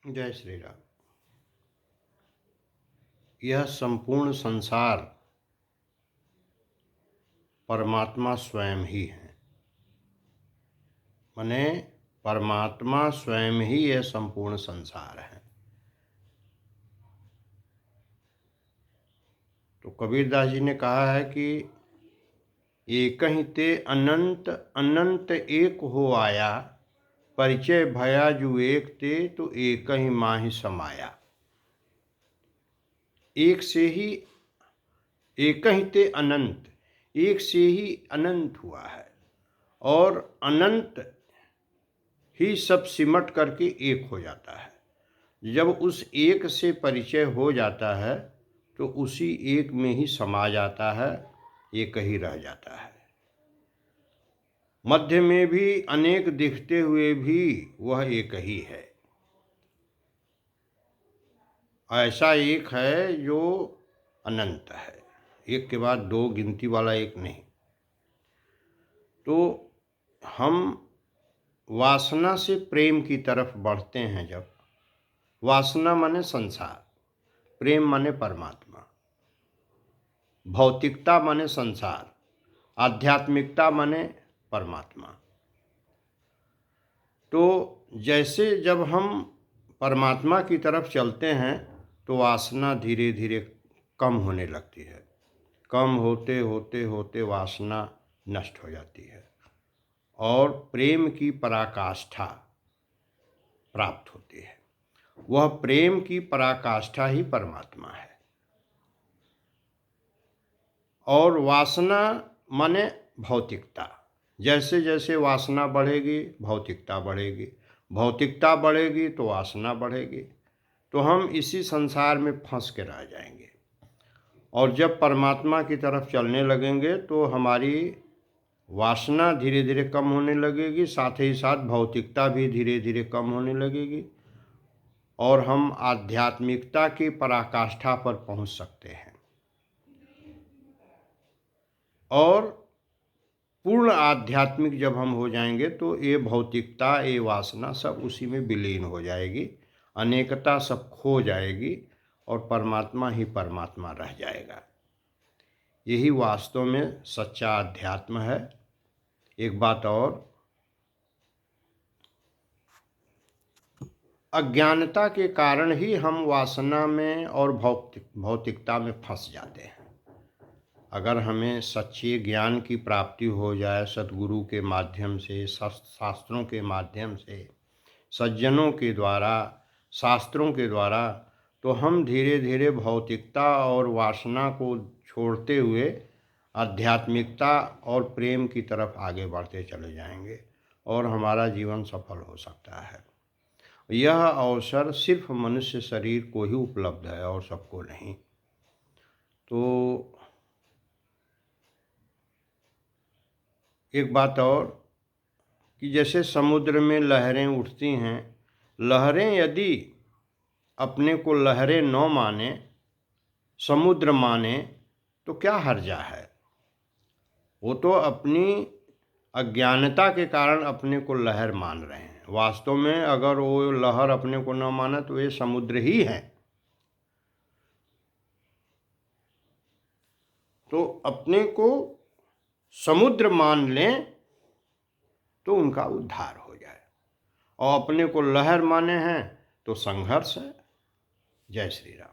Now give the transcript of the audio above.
जय श्री राम। यह संपूर्ण संसार परमात्मा स्वयं ही है। माने परमात्मा स्वयं ही यह संपूर्ण संसार है। तो कबीरदास जी ने कहा है कि एक ही ते अनंत अनंत एक हो आया, परिचय भया जो एक ते तो एक ही माहि समाया। एक से ही एक ही ते अनंत, एक से ही अनंत हुआ है और अनंत ही सब सिमट करके एक हो जाता है। जब उस एक से परिचय हो जाता है तो उसी एक में ही समा जाता है, एक ही रह जाता है। मध्य में भी अनेक दिखते हुए भी वह एक ही है। ऐसा एक है जो अनंत है, एक के बाद दो, गिनती वाला एक नहीं। तो हम वासना से प्रेम की तरफ बढ़ते हैं। जब वासना माने संसार, प्रेम माने परमात्मा, भौतिकता माने संसार, आध्यात्मिकता माने परमात्मा। तो जैसे जब हम परमात्मा की तरफ चलते हैं तो वासना धीरे धीरे कम होने लगती है। कम होते होते होते वासना नष्ट हो जाती है और प्रेम की पराकाष्ठा प्राप्त होती है। वह प्रेम की पराकाष्ठा ही परमात्मा है। और वासना माने भौतिकता। जैसे जैसे वासना बढ़ेगी भौतिकता बढ़ेगी, भौतिकता बढ़ेगी तो वासना बढ़ेगी। तो हम इसी संसार में फंस के रह जाएंगे। और जब परमात्मा की तरफ चलने लगेंगे तो हमारी वासना धीरे धीरे कम होने लगेगी, साथ ही साथ भौतिकता भी धीरे धीरे कम होने लगेगी और हम आध्यात्मिकता की पराकाष्ठा पर पहुंच सकते हैं। और पूर्ण आध्यात्मिक जब हम हो जाएंगे तो ये भौतिकता, ये वासना सब उसी में विलीन हो जाएगी, अनेकता सब खो जाएगी और परमात्मा ही परमात्मा रह जाएगा। यही वास्तव में सच्चा अध्यात्म है। एक बात और, अज्ञानता के कारण ही हम वासना में और भौतिकता में फंस जाते हैं। अगर हमें सच्चे ज्ञान की प्राप्ति हो जाए सद्गुरु के माध्यम से, शास्त्रों के माध्यम से, सज्जनों के द्वारा, शास्त्रों के द्वारा, तो हम धीरे धीरे भौतिकता और वासना को छोड़ते हुए आध्यात्मिकता और प्रेम की तरफ आगे बढ़ते चले जाएंगे और हमारा जीवन सफल हो सकता है। यह अवसर सिर्फ मनुष्य शरीर को ही उपलब्ध है और सबको नहीं। तो एक बात और कि जैसे समुद्र में लहरें उठती हैं, लहरें यदि अपने को लहरें न माने, समुद्र माने तो क्या हर्जा है। वो तो अपनी अज्ञानता के कारण अपने को लहर मान रहे हैं। वास्तव में अगर वो लहर अपने को न माने तो ये समुद्र ही है। तो अपने को समुद्र मान लें तो उनका उद्धार हो जाए, और अपने को लहर माने हैं तो संघर्ष है। जय श्री राम।